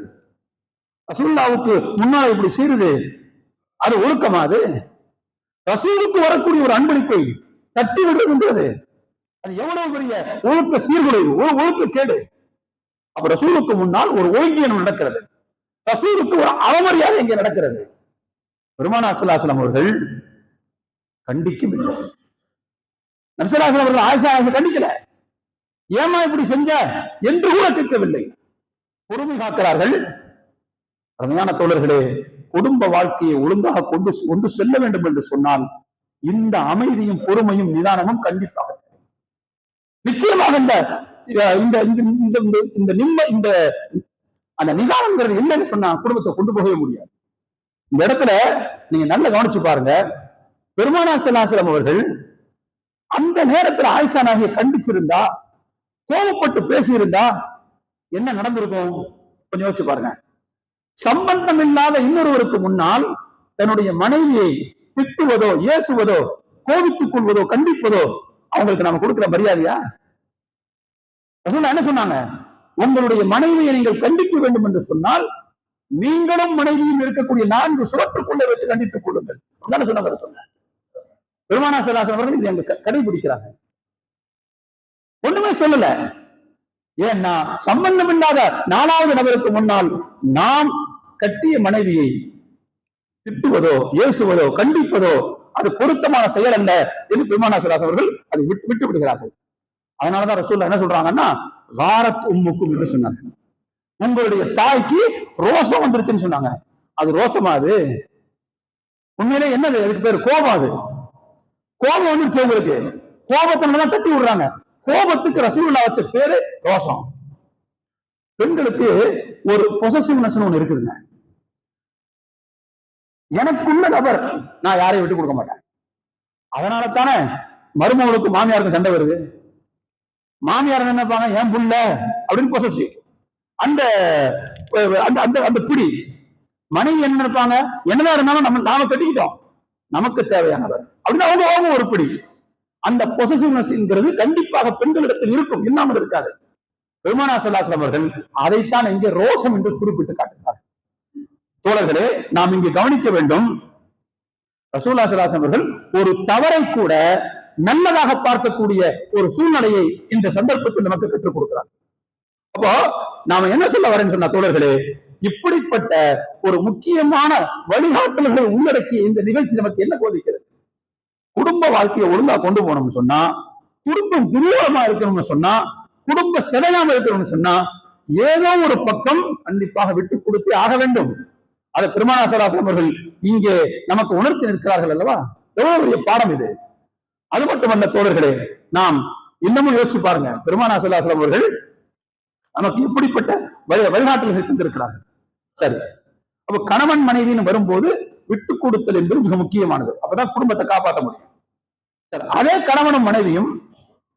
[SPEAKER 1] ரசூலுல்லாவுக்கு முன்னால் இப்படி செய்யுது, அது ஒழுக்கமா? அது ரசூலுக்கு வரக்கூடிய ஒரு அன்பளிப்பை தட்டி விடுறதுன்றது அது எவ்வளவு பெரிய ஒழுக்க சீர்குலைவு, ஒழுக்க கேடு. அப்ப ரசூலுக்கு முன்னால் ஒரு ஒழுங்கீனம் நடக்கிறது, ரசூலுக்கு ஒரு அவமரியாதை இங்கே நடக்கிறது. பெருமானார் ஸல்லல்லாஹு அலைஹி வஸல்லம் அவர்கள் கண்டிக்கவில்லை. நபி ஸல்லல்லாஹு அலைஹி வஸல்லம் அவர்கள் ஆயிஷாவை கண்டிக்கல, ஏமா இப்படி செஞ்ச என்று கூட கேட்கவில்லை. பொறுமை காக்கிறார்கள். அருமையான தோழர்களே, குடும்ப வாழ்க்கையை ஒழுங்காக கொண்டு செல்ல வேண்டும் என்று சொன்னால் இந்த அமைதியும் பொறுமையும் நிதானமும் கண்டிப்பாக நிச்சயமாக இந்த அந்த நிதானம்ங்கிறது இல்லைன்னு சொன்னா குடும்பத்தை கொண்டு போகவே முடியாது. இந்த இடத்துல நீங்க நல்லா கவனிச்சு பாருங்க. பெருமானார் ஸல்லல்லாஹு அலைஹி வஸல்லம் அவர்கள் அந்த நேரத்தில் ஆயிஷா நாயகியை கண்டிச்சிருந்தா, கோபப்பட்டு பேசியிருந்தா என்ன நடந்திருக்கும்? கொஞ்சம் யோசிச்சு பாருங்க. சம்பந்தம் இல்லாத இன்னொருவருக்கு முன்னால் தன்னுடைய மனைவியை திட்டுவதோ, ஏசுவதோ, கோபித்துக் கொள்வதோ, கண்டிப்பதோ அவங்களுக்கு நாம கொடுக்கிற மரியாதையா? என்ன சொன்னாங்க? உங்களுடைய மனைவியை நீங்கள் கண்டிக்க வேண்டும் என்று சொன்னால் நீங்களும் மனைவியும் இருக்கக்கூடிய 4 சுவற்றுக்குள்ளே வைத்து கண்டித்துக் கொள்ளுங்கள். சொன்னாங்க. பெருமானார் ஸல்லல்லாஹு அலைஹி வஸல்லம் அவர்கள் இதை அங்க கடைபிடிக்கிறாங்க. ஒண்ணுமே சொல்லல. ஏன்னா சம்பந்தம் இல்லாத 4வது நபருக்கு முன்னால் நாம் கட்டிய மனைவியை திட்டுவதோ, ஏசுவதோ, கண்டிப்பதோ அது பொருத்தமான செயல் அல்ல என்று பெருமானார் ஸல்லல்லாஹு அலைஹி வஸல்லம் அவர்கள் அதை விட்டு விடுகிறார்கள். அதனாலதான் ரசூலுல்லாஹ் என்ன சொல்றாங்கன்னா, காரத் உம்முக்கும் என்று சொன்னாங்க. உங்களுடைய தாய்க்கு ரோஷம் வந்துருச்சுன்னு சொன்னாங்க. அது ரோஷமா? அது உண்மையிலே என்னது? அதுக்கு பேரு கோபம். அது கோபம் வந்துருச்சு உங்களுக்கு. கோபத்தினாலதான் தட்டி விடுறாங்க. கோபத்துக்கு ரசூலுல்லாஹ் வச்ச பேரு ரோஷம். பெண்களுக்கு ஒரு பொசசிவ்னஸ் ஒண்ணு இருக்குதுங்க. எனக்குள்ள நபர், நான் யாரையும் விட்டு கொடுக்க மாட்டேன். அதனால தானே மருமகளுக்கு மாமியாருக்கும் சண்டை வருது. மாமியார் நினைப்பாங்க, ஏன் புள்ள அப்படின்னு பொசசிவ். அந்த அந்த பிடி. மனைவி என்ன நினைப்பாங்க, என்னதான் இருந்தாலும் நாம கட்டிக்கிட்டோம், நமக்கு தேவையானவர் அப்படின்னு அவங்க ஒரு பிடி. அந்த பொசசிவ்னஸ்ங்கிறது கண்டிப்பாக பெண்களிடத்தில் இருக்கும், இல்லாமல் இருக்காது. பெருமானார் ஸல்லல்லாஹு அலைஹி வஸல்லம் அவர்கள் அதைத்தான் இங்கே ரோஷம் என்று குறிப்பிட்டு காட்டுகிறார். தோழர்களே, நாம் இங்கு கவனிக்க வேண்டும். ரசூலுல்லாஹி ஸல்லல்லாஹு அலைஹி வஸல்லம் அவர்கள் ஒரு தவறை கூட நல்லதாக பார்க்கக்கூடிய ஒரு சூழ்நிலையை இந்த சந்தர்ப்பத்தில் நமக்கு கற்றுக் கொடுக்கிறார். அப்போ நாம என்ன சொல்ல வரேன்னு சொன்னா தோழர்களே, இப்படிப்பட்ட ஒரு முக்கியமான வழிகாட்டல்களை உள்ளடக்கிய இந்த நிகழ்ச்சி நமக்கு என்ன போதிக்கிறது? குடும்ப வாழ்க்கையை ஒழுங்கா கொண்டு போகணும்னு சொன்னா, குடும்பம் குருவமா இருக்கணும்னு சொன்னா, குடும்ப சிலையாம இருக்கணும்னு சொன்னா, ஏதோ ஒரு பக்கம் கண்டிப்பாக விட்டு கொடுத்தே ஆக வேண்டும். அதை பெருமானார் ஸல்லல்லாஹு அலைஹி வஸல்லம் அவர்கள் இங்கே நமக்கு உணர்த்தி நிற்கிறார்கள் அல்லவா? எவ்வளவு பெரிய பாடம் இது! அது மட்டுமல்ல தோழர்களே, நாம் இன்னமும் யோசிச்சு பாருங்க. பெருமானார் ஸல்லல்லாஹு அலைஹி வஸல்லம் அவர்கள் நமக்கு இப்படிப்பட்ட வழிகாட்டல்களை தந்திருக்கிறார்கள். சரி, அப்ப கணவன் மனைவின்னு வரும்போது விட்டு கொடுத்தல் என்பது மிக முக்கியமானது. அப்பதான் குடும்பத்தை காப்பாற்ற முடியும். அதே கணவனும் மனைவியும்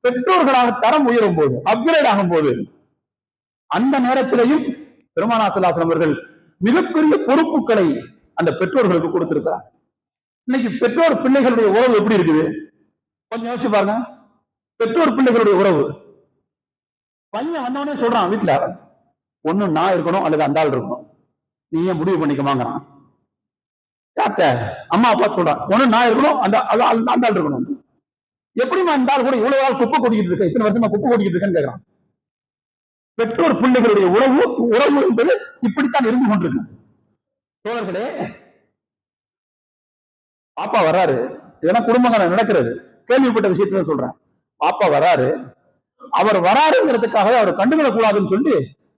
[SPEAKER 1] பெற்றோர்களாக தரம் உயரும் போது, அப்கிரேட் ஆகும் போது, அந்த நேரத்திலையும் பெருமானார் ஸல்லல்லாஹு அலைஹி வஸல்லம் அவர்கள் மிகப்பெரிய பொறுப்புகளை அந்த பெற்றோர்களுக்கு கொடுத்திருக்கிறார். இன்னைக்கு பெற்றோர் பிள்ளைகளுடைய உறவு எப்படி இருக்குது? கொஞ்சம் யோசிச்சு பாருங்க. பெற்றோர் பிள்ளைகளுடைய உறவு, பையன் வந்தவனே சொல்றான், வீட்டுல ஒண்ணு நான் இருக்கணும் அல்லது அந்த ஆள் இருக்கணும், நீ ஏன் முடிவு பண்ணிக்கமாங்கிறான். யார்கிட்ட? அம்மா அப்பா சொல்றான், ஒண்ணு நான் இருக்கணும், அந்த ஆள் இருக்கணும். எப்படிமா இந்த ஆள் கூட இவ்வளவு நாள் குப்பை கொட்டிக்கிட்டு இருக்க, இத்தனை வருஷமா குப்பை கொட்டிக்கிட்டு இருக்கேன்னு கேட்கிறான். பெற்றோர் பிள்ளைகளுடைய உறவு என்பது இப்படித்தான் இருந்து கொண்டிருக்கு. தோழர்களே, பாப்பா வர்றாரு, இதெல்லாம் குடும்பங்கள் நடக்கிறது, கேள்விப்பட்ட விஷயத்தான் சொல்றேன். பாப்பா வராரு, அவர் வராருங்கிறதுக்காக அவர் கண்டுவிடக் கூடாதுன்னு சொல்லி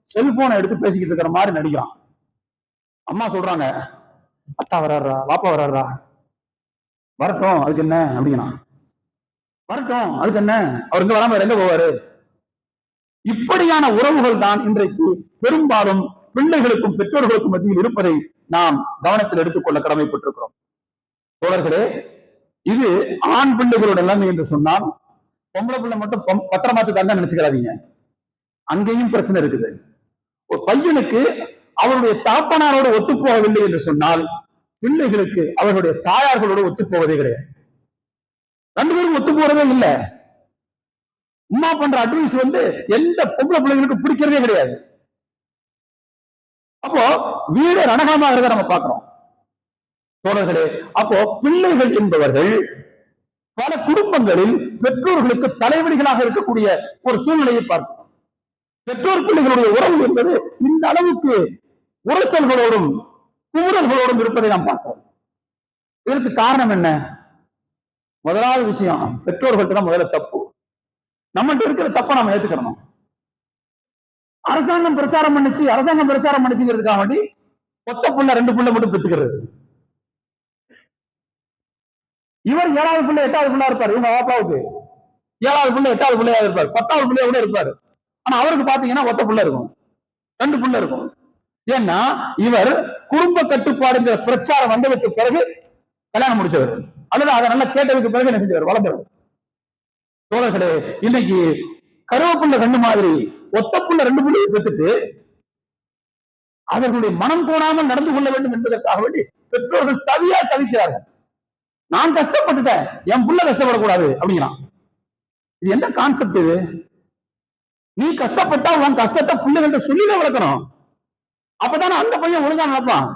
[SPEAKER 1] செல்போனை எடுத்து பேசிக்கிட்டு இருக்கிற மாதிரி நடிக்கிறான். அம்மா சொல்றாங்க, அத்தா வர்றாரா, பாப்பா வர்றாரா, வரட்டும் அதுக்கு என்ன அப்படின்னா, வரட்டும் அதுக்கு என்ன, அவர் இங்க வராம எங்க போவாரு? இப்படியான உறவுகள் தான் இன்றைக்கு பெரும்பாலும் பிள்ளைகளுக்கும் பெற்றோர்களுக்கும் மத்தியில் இருப்பதை நாம் கவனத்தில் எடுத்துக்கொள்ள கடமைப்பட்டிருக்கிறோம். தோழர்களே, இது ஆண் பிள்ளைகளோட நிலைமை என்று சொன்னால், பொம்பளை பிள்ளை மட்டும் பத்திரமாத்து தாங்க நினைச்சுக்கிறாதீங்க. அங்கேயும் பிரச்சனை இருக்குது. ஒரு பையனுக்கு அவருடைய தாப்பனாரோடு ஒத்து போகவில்லை என்று சொன்னால், பிள்ளைகளுக்கு அவர்களுடைய தாயார்களோடு ஒத்து போவதே கிடையாது. 2 பேரும் ஒத்து போறதே இல்லை. அம்மா பண்ற அட்வைஸ் எந்த பொம்பளை பிள்ளைகளுக்கு பிடிக்கிறதே கிடையாது. அப்போ வீடு ரணகமாக நம்ம பார்க்கிறோம் தோழர்களே. அப்போ பிள்ளைகள் என்பவர்கள் பல குடும்பங்களில் பெற்றோர்களுக்கு தலைவலிகளாக இருக்கக்கூடிய ஒரு சூழ்நிலையை பார்க்கிறோம். பெற்றோர் பிள்ளைகளுடைய உறவு என்பது இந்த அளவுக்கு உரசல்களோடும் குமுறல்களோடும் இருப்பதை நாம் பார்க்கிறோம். இதற்கு காரணம் என்ன? முதலாவது விஷயம், பெற்றோர்கள்ட்ட தான் முதல்ல தப்பு. நம்மகிட்ட இருக்கிற தப்பை நம்ம ஏத்துக்கணும். அரசாங்கம் பிரச்சாரம் பண்ணிச்சுங்கிறதுக்காக வேண்டி ஒத்த புள்ள 2 புள்ள மட்டும் பெற்றுக்கிறது. இவர் 7வது புள்ள 8வது புள்ளா இருப்பார். இவங்க அப்பாவுக்கு 7வது புள்ள 8வது பிள்ளையா இருப்பார், 10வது பிள்ளையா கூட இருப்பாரு. ஆனா அவருக்கு பாத்தீங்கன்னா ஒத்த புள்ள இருக்கும், 2 புள்ள இருக்கும். ஏன்னா இவர் குடும்ப கட்டுப்பாடுங்கிற பிரச்சாரம் வந்ததுக்கு பிறகு கல்யாணம் முடிச்சவர், அல்லது அதை நல்லா கேட்டதுக்கு பிறகு என்ன செஞ்சவர், வளர்ந்தவர். தோழர்களே, இன்னைக்கு கருவேப்புள்ள 2 மாதிரி ஒத்த புள்ள 2 புள்ளையை பெற்றுட்டு அவர்களுடைய மனம் கோணாமல் நடந்து கொள்ள வேண்டும் என்பதற்காக வேண்டி பெற்றோர்கள் தவிக்கிறார்கள். நான் கஷ்டப்பட்டுட்டேன், என் புள்ள கஷ்டப்படக்கூடாது அப்படிங்கிறான். இது என்ன கான்செப்ட் இது? நீ கஷ்டப்பட்டா உன் கஷ்டத்தை பிள்ளைகிட்ட சொல்லிதான் வளர்க்கணும். அப்பதானே அந்த பையன் ஒழுங்கா நடப்பான்.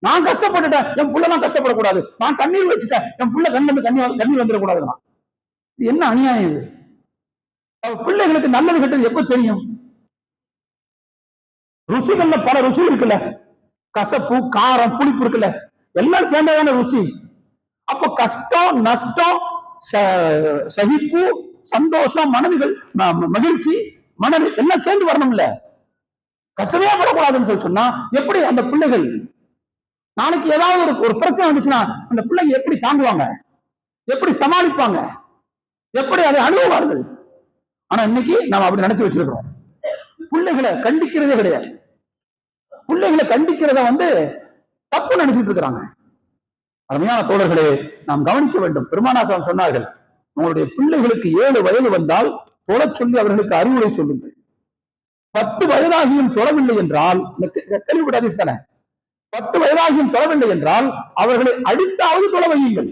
[SPEAKER 1] நான் கஷ்டப்பட்டுட்டேன், என் புள்ளலாம் கஷ்டப்படக்கூடாது, நான் கண்ணீர் வச்சுட்டேன், என் புள்ள கண்ணிலிருந்து கண்ணீர் வந்துடக்கூடாதுன்னா இது என்ன அநியாயம் இது? பிள்ளைகளுக்கு நல்லது கெட்டது எப்ப தெரியும்? ருசிகள்ல பல ருசி இருக்குல்ல, கசப்பு, காரம், புளிப்பு இருக்குல்ல, எல்லாம் சேர்ந்ததான ருசி. அப்ப கஷ்டம், நஷ்டம், சகிப்பு, சந்தோஷம், மனதில் மகிழ்ச்சி, மனது எல்லாம் சேர்ந்து வரணும்ல. கஷ்டமே படக்கூடாதுன்னு சொல்லி சொன்னா எப்படி அந்த பிள்ளைகள் நாளைக்கு ஏதாவது ஒரு பிரச்சனை வந்துச்சுன்னா அந்த பிள்ளைங்க எப்படி தாங்குவாங்க, எப்படி சமாளிப்பாங்க, எப்படி அதை அணுகுவார்கள்? ஆனா இன்னைக்கு நாம அப்படி நினைச்சு வச்சிருக்கிறோம். பிள்ளைகளை கண்டிக்கிறதே கிடையாது. பிள்ளைகளை கண்டிக்கிறத தப்பு நினைச்சிட்டு இருக்கிறாங்க. அருமையான தோழர்களே, நாம் கவனிக்க வேண்டும். பெருமானார் சொன்னார்கள், உங்களுடைய பிள்ளைகளுக்கு 7 வயது வந்தால் தொழச் சொல்லி அவர்களுக்கு அறிவுரை சொல்லுங்கள். 10 வயதாகியும் தொழவில்லை என்றால், கேள்விப்படாதே, 10 வயதாகியும் தொழவில்லை என்றால் அவர்களை அடித்தாவது தொலை வையுங்கள்.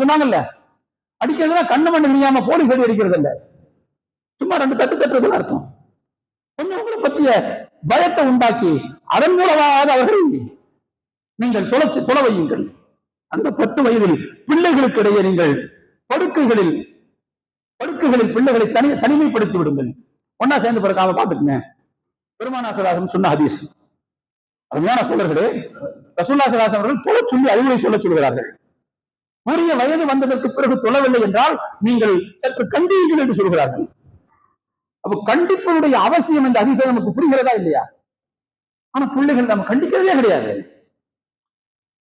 [SPEAKER 1] சொன்னாங்கல்ல, அடிக்கிறதுனா கண்ணு மண்ணு தெரியாம போலீஸ் அடி அடிக்கிறது இல்ல, சும்மா 2 தட்டு தட்டுறதுன்னு அர்த்தம். கொஞ்சம் உங்களை பத்திய பயத்தை உண்டாக்கி அதன் மூலமாக அவர்களை நீங்கள் தொலை வையுங்கள். அந்த 10 வயதில் பிள்ளைகளுக்கு இடையே நீங்கள் படுக்கைகளில் பிள்ளைகளை தனிமைப்படுத்தி விடுங்கள். ஒன்னா சேர்ந்து பிறக்காம பாத்துக்குங்க. பெருமானார் சொன்ன ஹதீஸ். அருமையான சோழர்களே, ரசூலுல்லாஹி ஸல்லல்லாஹு அலைஹி வஸல்லம் தொழ சொல்லி அறிவுரை சொல்கிறார்கள். உரிய வயது வந்ததற்கு பிறகு தொழவில்லை என்றால் நீங்கள் சற்று கண்டியுங்கள் என்று சொல்கிறார்கள். அப்ப கண்டிப்பனுடைய அவசியம் இந்த ஹதீஸ் நமக்கு புரிகிறதா இல்லையா? ஆனா பிள்ளைகள் நம்ம கண்டிக்கிறதே கிடையாது.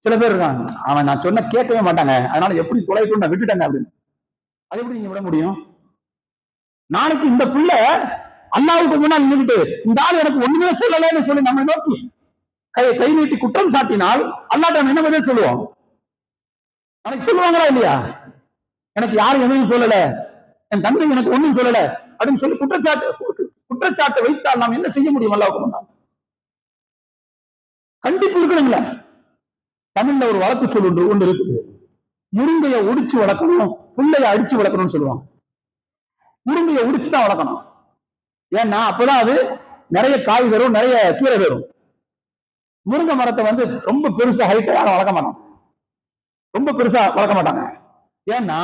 [SPEAKER 1] சில பேர் இருக்காங்க, அவன் நான் சொன்ன கேட்கவே மாட்டாங்க, அதனால எப்படி தொலைட்டு நான் விட்டுட்டாங்க அப்படின்னு. அது எப்படி நீங்க விட முடியும்? நாளைக்கு இந்த பிள்ளை அல்லாஹ்வுக்கு முன்னால் நின்றுட்டு இந்த ஆள் எனக்கு ஒண்ணுமே சொல்லலன்னு சொல்லி நம்ம நோக்கி கை நீட்டி குற்றம் சாட்டினால் அல்லாஹ் நம்ம என்ன பதில் சொல்லுவோம்? நாளைக்கு சொல்லுவாங்களா இல்லையா? எனக்கு யாரும் எதையும் சொல்லல, என் தந்தை எனக்கு ஒண்ணும் சொல்லல அப்படின்னு சொல்லி குற்றச்சாட்டை வைத்தால் நாம் என்ன செய்ய முடியும்? அல்லாஹ்வுக்கு முன்னால் கண்டிப்பு இருக்கணுங்கள. தமிழ்ல ஒரு வழக்கு சொல் ஒன்று இருக்குது. முருங்கைய ஒடிச்சு வளர்க்கணும், பிள்ளைய அடிச்சு வளர்க்கணும்னு சொல்லுவாங்க. முருங்கைய ஒடிச்சுதான் வளர்க்கணும். ஏன்னா அப்பதான் அது நிறைய காய் வரும், நிறைய கீரை வரும். முருங்கை மரத்தை ரொம்ப பெருசா ஹைட்டா யாரும் வளர்க்க மாட்டாங்க, ரொம்ப பெருசா வளர்க்க மாட்டாங்க. ஏன்னா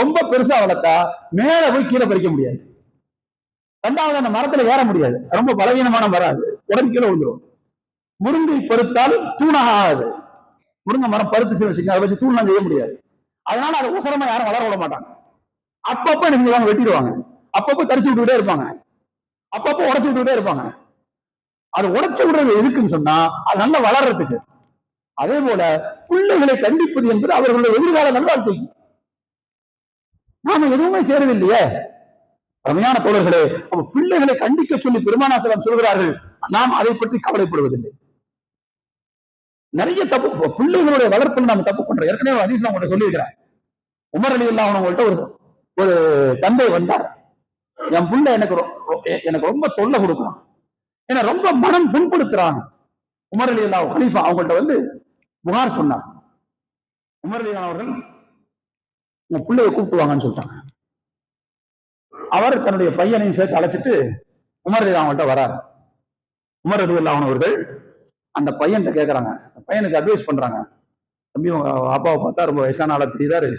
[SPEAKER 1] ரொம்ப பெருசா வளர்த்தா மேல போய் கீழே பறிக்க முடியாது. 2வது அந்த மரத்துல ஏற முடியாது, ரொம்ப பலவீனமான வராது, உடம்பு கீழே விழுந்துரும். முருங்கை பருத்தால் தூணாக ஆகாது. முருங்கை மரம் பருத்துச்சு வச்சுக்க, அதை வச்சு தூண் செய்ய முடியாது. அதனால அதை உசரமா யாரும் வளர விட மாட்டாங்க. அப்பப்ப எனக்கு வெட்டிடுவாங்க, அப்பப்போ தரிச்சு விட்டுக்கிட்டே இருப்பாங்க, அப்பப்போ உடைச்சு விட்டுக்கிட்டே இருப்பாங்க. அது உடைச்சு விடுறது எதுக்குன்னு சொன்னா அது நல்லா வளர்றதுக்கு. அதே போல பிள்ளைகளை கண்டிப்பது என்பது அவர்களுடைய எதிர்கால நல்வாழ்க்கைக்கு. நாம எதுவுமே சேரது இல்லையே. அருமையான தோழர்களே, பிள்ளைகளை கண்டிக்க சொல்லி பெருமானார் ஸல்லல்லாஹு சொல்கிறார்கள், நாம் அதை பற்றி கவலைப்படுவதில்லை. நிறைய தப்பு பிள்ளைகளுடைய வளர்ப்பில் நாம தப்பு பண்றோம். ஏற்கனவே ஹதீஸ்ல உங்கள்ட்ட சொல்லியிருக்கிறேன். உமர் ரலியல்லாஹு அன்ஹு அவங்கள்ட்ட ஒரு தந்தை வந்தார், என் பிள்ளை எனக்கு ரொம்ப தொல்லை கொடுக்குறான், என்ன ரொம்ப மனம் புண்படுத்துறாங்க. உமர் ரலியல்லாஹு கலீஃபா அவங்கள்ட்ட புகார் சொன்னார். உமர் ரலியல்லாஹு அவர்கள் உங்க பிள்ளைய கூப்பிட்டுவாங்கன்னு சொல்லிட்டாங்க. அவர் தன்னுடைய பையனையும் சேர்த்து அழைச்சிட்டு உமர் ரலியல்லாஹு அவங்கள்ட்ட வரார். உமர் ரலியல்லாஹு அவர்கள் அந்த பையன்கிட்ட கேட்கறாங்க, பையனுக்கு அட்வைஸ் பண்றாங்க, தம்பி உங்க அப்பாவை பார்த்தா ரொம்ப வயசான ஆளா தெரியுதாரு,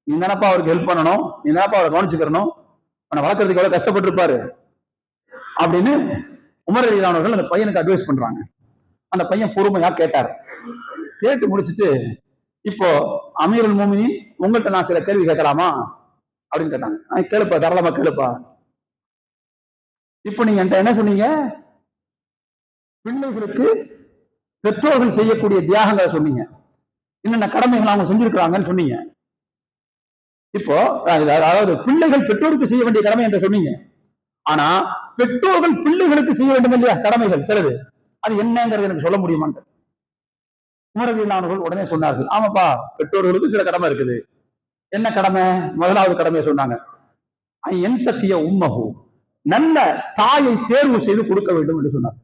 [SPEAKER 1] நீ தானப்பா அவருக்கு ஹெல்ப் பண்ணணும், நீ தானப்பா அவரை கவனிச்சுக்கிறணும், அவனை வளர்க்கறதுக்கு எவ்வளவு கஷ்டப்பட்டிருப்பாரு அப்படின்னு உமர் ரலியல்லாஹு அன்ஹு அவர்கள் அந்த பையனுக்கு அட்வைஸ் பண்றாங்க. அந்த பையன் பொறுமையா கேட்டார். கேட்டு முடிச்சுட்டு, இப்போ அமீருல் மோமினின் உங்கள்கிட்ட நான் சில கேள்வி கேட்கலாமா அப்படின்னு கேட்டாங்க. கேளுப்பா, தாராளமா கேளுப்பா. இப்போ நீங்க என்கிட்ட என்ன சொன்னீங்க, பிள்ளைகளுக்கு பெற்றோர்கள் செய்யக்கூடிய தியாகங்களை சொன்னீங்க, என்னென்ன கடமைகள் அவங்க செஞ்சிருக்கிறாங்கன்னு சொன்னீங்க. இப்போ அதாவது பிள்ளைகள் பெற்றோருக்கு செய்ய வேண்டிய கடமை என்று சொன்னீங்க. ஆனா பெற்றோர்கள் பிள்ளைகளுக்கு செய்ய வேண்டும் இல்லையா கடமைகள் சிலது, அது என்னங்கிறது எனக்கு சொல்ல முடியுமான்னு உமர் ரலியல்லாஹு அன்ஹு உடனே சொன்னார்கள், ஆமாப்பா பெற்றோர்களுக்கு சில கடமை இருக்குது. என்ன கடமை? முதலாவது கடமையை சொன்னாங்க, என் தக்கிய உம்மஹு, நல்ல தாயை தேர்வு செய்து கொடுக்க வேண்டும் என்று சொன்னார்.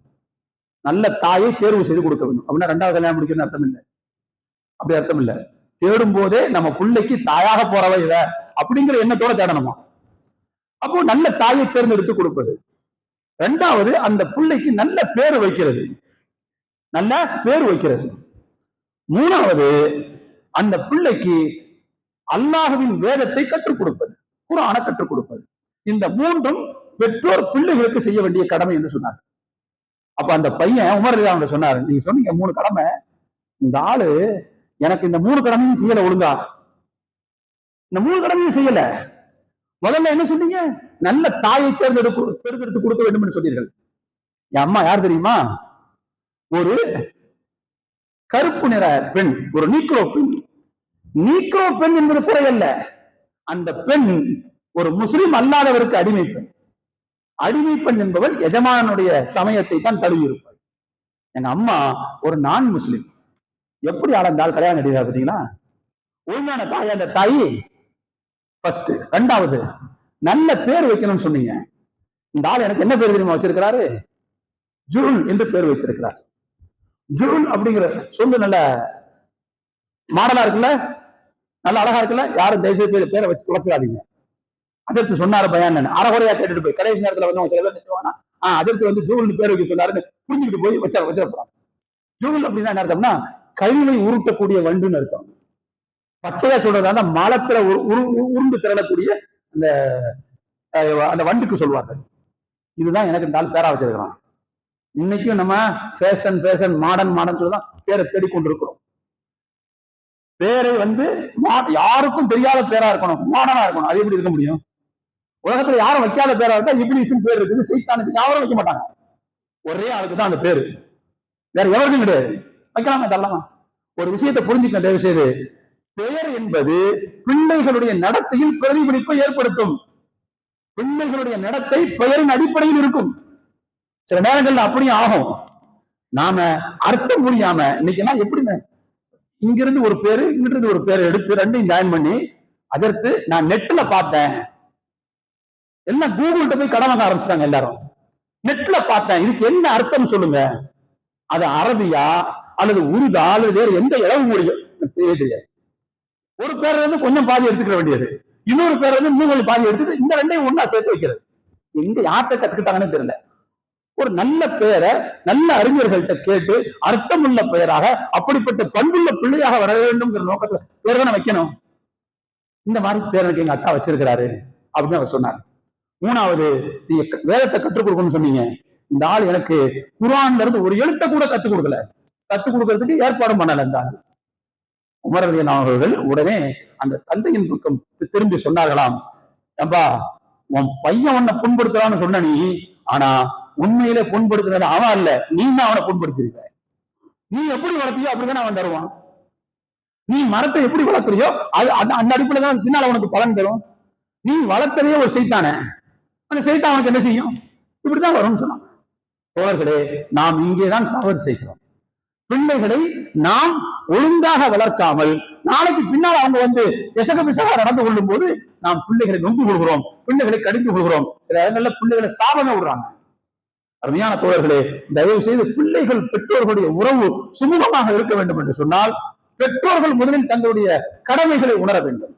[SPEAKER 1] நல்ல தாயை தேர்வு செய்து கொடுக்க வேண்டும் அப்படின்னா ரெண்டாவது கல்யாணம் முடிக்கிறது அர்த்தம் இல்லை, அப்படி அர்த்தம் இல்லை. தேடும் போதே நம்ம பிள்ளைக்கு தாயாக போறவ இவ அப்படிங்கிற எண்ணத்தோட தேடணுமா. அப்போ நல்ல தாயை தேர்ந்தெடுத்து கொடுப்பது. ரெண்டாவது அந்த பிள்ளைக்கு நல்ல பேரு வைக்கிறது, நல்ல பேர் வைக்கிறது. மூணாவது அந்த பிள்ளைக்கு அல்லாஹ்வின் வேதத்தை கற்றுக் கொடுப்பது, குர்ஆனை கற்றுக் கொடுப்பது. இந்த மூன்றும் பெற்றோர் பிள்ளைகளுக்கு செய்ய வேண்டிய கடமை என்று சொன்னார். அப்ப அந்த பையன் உமர் ரலியல்லாஹு அன்ஹு சொன்னார், நீங்க சொன்னீங்க 3 கடமை, இந்த ஆளு எனக்கு இந்த 3 கடமையும் செய்யல ஒழுங்கா, இந்த 3 கடமையும் செய்யல. முதல்ல என்ன சொன்னீங்க, நல்ல தாயை தேர்ந்தெடுத்து கொடுக்க வேண்டும் என்று சொன்னீர்கள். என் அம்மா யார் தெரியுமா? ஒரு கருப்பு நிற பெண், ஒரு நீக்ரோ பெண். நீக்ரோ பெண் என்பது குறையல்ல, அந்த பெண் ஒரு முஸ்லிம் அல்லாதவருக்கு அடிமை பெண். அடிமை பெண் என்பவள் எஜமானனுடைய சமயத்தை தான் தழுவி இருப்பாள். எங்க அம்மா ஒரு நான் முஸ்லிம். எப்படி ஆளந்தால் கல்யாணம் கட்டிதா பாத்தீங்களா? ஒழுங்கான தாய் அந்த தாய் ஃபர்ஸ்ட். ரெண்டாவது நல்ல பேர் வைக்கணும்னு சொன்னீங்க. இந்த ஆள் எனக்கு என்ன பேர் தெரியுமா வச்சிருக்கிறாரு? ஜுல் என்று பேர் வைத்திருக்கிறார். ஜுல் அப்படிங்கிற சொல்லு நல்ல மாடலா இருக்குல்ல, நல்ல அழகா இருக்குல்ல. யாரும் தயவுசெய்து பேரை வச்சு துளைச்சிடாதீங்க. அதற்கு சொன்னாரு பயான், அறகுறையா கேட்டுட்டு போய் கடைசி நேரத்துல வந்து சில பேர் நினைச்சுவாங்கன்னா அதற்கு வந்து ஜூல் பேர் வைக்க சொன்னாருன்னு புரிஞ்சுக்கிட்டு போய் வச்சிடப்படாது. ஜூல் அப்படின்னா என்ன அர்த்தம்னா கழிவை உருட்டக்கூடிய வண்டுன்னு அர்த்தம். பச்சையா சொல்றதா மலத்துல உருண்டு திரளக்கூடிய அந்த அந்த வண்டுக்கு சொல்வார்கள். இதுதான் எனக்கு இந்த ஆள் பேரா வச்சிருக்கிறான். இன்னைக்கும் நம்ம ஃபேஷன் ஃபேஷன் மாடர்ன் மாடர்ன் சொல்லிதான் பேரை தேடிக்கொண்டிருக்கிறோம். பேரை வந்து யாருக்கும் தெரியாத பேரா இருக்கணும், மாடர்னா இருக்கணும். அது எப்படி இருக்க முடியும்? உலகத்துல யாரும் வைக்காத பேரா இருக்கா இப்லீஸ்னு பேர் இருக்குது, சைத்தானுக்கு யாரும் வைக்க மாட்டாங்க. ஒரே ஆளுக்கு தான் அந்த பேரு, வேற எவருக்கும் கிடையாது. வைக்கலாமே தரலாமா? ஒரு விஷயத்தை புரிஞ்சுக்க தயவு செய்து, பெயர் என்பது பிள்ளைகளுடைய நடத்தையில் பிரதிபலிப்பை ஏற்படுத்தும். பிள்ளைகளுடைய நடத்தை பெயரின் அடிப்படையில் இருக்கும். சில நேரங்கள்ல அப்படியும் ஆகும். நாம அர்த்தம் புரியாம இன்னைக்கு எப்படி இங்கிருந்து ஒரு பேரு இங்கிருந்து ஒரு பேரை எடுத்து ரெண்டையும் ஜாயின் பண்ணி அதற்கு நான் நெட்ல பார்த்தேன், எல்லாம் கூகுள்கிட்ட போய் கடன் வாங்க ஆரம்பிச்சிட்டாங்க எல்லாரும். நெட்ல பார்த்தேன், இதுக்கு என்ன அர்த்தம் சொல்லுங்க. அது அரபியா அல்லது உருதா அல்லது வேற எந்த இளவு மொழியோ தெரியாது. ஒரு பேரை வந்து கொஞ்சம் பாதி எடுத்துக்க வேண்டியது, இன்னொரு பேரை வந்து இன்னும் கொஞ்சம் பாதி எடுத்துட்டு இந்த ரெண்டையும் ஒன்னா சேர்த்து வைக்கிறது. எங்க யார்கிட்ட கத்துக்கிட்டாங்கன்னு தெரியல. ஒரு நல்ல பெயரை நல்ல அறிஞர்கள்ட்ட கேட்டு அர்த்தமுள்ள பெயராக அப்படிப்பட்ட பண்புள்ள பிள்ளையாக வர வேண்டும்ங்கிற நோக்கத்துல பேர் தானே வைக்கணும். இந்த மாதிரி பேருக்கு எங்க அக்கா வச்சிருக்கிறாரு அப்படின்னு அவர் சொன்னார். மூணாவது, நீங்க வேதத்தை கற்றுக் கொடுக்கணும்னு சொன்னீங்க. இந்த ஆள் எனக்கு குர்ஆன்ல இருந்து ஒரு எழுத்த கூட கத்துக் கொடுக்கல, கத்துக் கொடுக்கறதுக்கு ஏற்பாடும் பண்ணல. இந்த ஆள் உமர் ரலியல்லாஹு அவர்கள் உடனே அந்த தந்தையின் பக்கம் திரும்பி சொன்னார்களாம், ஏம்பா உன் பையன் உன்னை புண்படுத்துறான்னு சொன்ன நீ, ஆனா உண்மையிலே புண்படுத்துறது அவன் அல்ல, நீ தான் அவனை புண்படுத்திருக்க. நீ எப்படி வளர்த்தியோ அப்படிதான் அவன் தருவான். நீ மரத்தை எப்படி வளர்க்குறியோ அது அந்த அடிப்படையில் தான் பின்னால உனக்கு பலன் தரும். நீ வளர்த்ததே ஒரு சைத்தானே, அந்த சைத்தான் அவனுக்கு என்ன செய்யும்? இப்படிதான் வரும்னு சொன்னாங்க. தோழர்களே, நாம் இங்கேதான் தவறு செய்கிறோம். பிள்ளைகளை நாம் ஒழுங்காக வளர்க்காமல் நாளைக்கு பின்னால் அவங்க வந்து எசக பிசகா நடந்து கொள்ளும் போது நாம் பிள்ளைகளை நொந்து கொள்கிறோம், பிள்ளைகளை கடிந்து கொள்கிறோம். சில இடங்கள்ல பிள்ளைகளை சாபமே விடுறாங்க. அருமையான தோழர்களே, தயவு செய்து பிள்ளைகள் பெற்றோர்களுடைய உறவு சுமூகமாக இருக்க வேண்டும் என்று சொன்னால் பெற்றோர்கள் முதலில் தங்களுடைய கடமைகளை உணர வேண்டும்.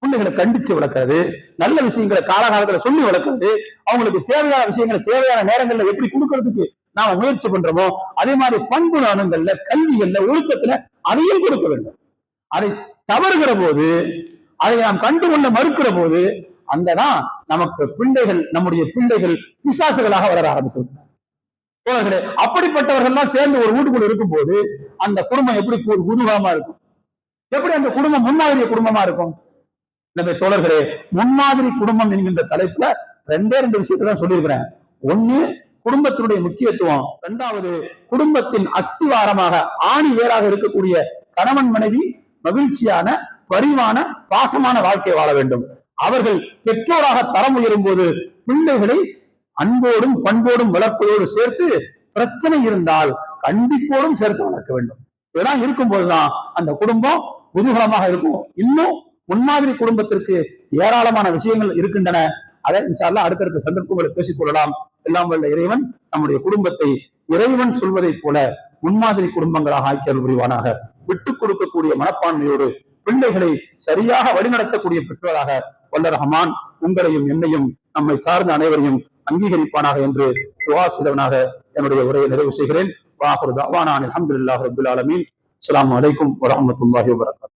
[SPEAKER 1] பிள்ளைகளை கண்டிச்சு வளர்க்கிறது, நல்ல விஷயங்களை காலகாலத்துல சொல்லி வளர்க்கிறது, அவங்களுக்கு தேவையான விஷயங்களை தேவையான நேரங்கள்ல எப்படி கொடுக்கறதுக்கு நாம முயற்சி பண்றோமோ அதே மாதிரி பண்பு நலன்கள்ல, கல்விகள்ல, ஒழுக்கத்துல அதையும் கொடுக்க வேண்டும். அதை தவறுகிற போது, அதை நாம் கண்டுகொள்ள மறுக்கிற போது, அங்கதான் நமக்கு பிள்ளைகள், நம்முடைய பிள்ளைகள் பிசாசுகளாக வளர ஆரம்பித்து விட்டார். தோழர்களே, அப்படிப்பட்டவர்கள் எல்லாம் சேர்ந்து ஒரு வீட்டுக்குள்ள இருக்கும் போது அந்த குடும்பம் எப்படி குதூகலமா இருக்கும்? எப்படி அந்த குடும்பம் முன்மாதிரிய குடும்பமா இருக்கும்? எனவே தோழர்களே, முன்மாதிரி குடும்பம் என்கின்ற தலைப்புல ரெண்டு விஷயத்தை தான் சொல்லியிருக்கிறேன். ஒண்ணு, குடும்பத்தினுடைய முக்கியத்துவம். இரண்டாவது, குடும்பத்தின் அஸ்திவாரமாக, ஆணி வேறாக இருக்கக்கூடிய கணவன் மனைவி மகிழ்ச்சியான, பரிவான, பாசமான வாழ்க்கை வாழ வேண்டும். அவர்கள் பெற்றோராக தரம் உயரும் போது பிள்ளைகளை அன்போடும் பண்போடும் வளர்ப்பதோடு சேர்த்து, பிரச்சனை இருந்தால் கண்டிப்போடும் சேர்த்து வளர்க்க வேண்டும். இதெல்லாம் இருக்கும்போதுதான் அந்த குடும்பம் குதூகலமாக இருக்கும். இன்னும் முன்மாதிரி குடும்பத்திற்கு ஏராளமான விஷயங்கள் இருக்கின்றன. அதை இன்ஷா அல்லாஹ் அடுத்தடுத்த சந்தர்ப்பங்களை பேசிக் கொள்ளலாம். எல்லாம் வல்ல இறைவன் நம்முடைய குடும்பத்தை இறைவன் சொல்வதை போல முன்மாதிரி குடும்பங்களாக ஆக்கியல் புரிவானாக. விட்டுக் கொடுக்கக்கூடிய மனப்பான்மையோடு பிள்ளைகளை சரியாக வழிநடத்தக்கூடிய பெற்றோராக வல்ல ரஹ்மான் உங்களையும் என்னையும் நம்மை சார்ந்த அனைவரையும் அங்கீகரிப்பானாக என்று துஆ செய்தவனாக என்னுடைய உரையை நிறைவு செய்கிறேன். வாஹிரு தஅவானா அல்ஹம்துலில்லாஹி ரப்பில் ஆலமீன். அஸ்ஸலாமு அலைக்கும் வரஹ்மத்துல்லாஹி வபரகாத்துஹு.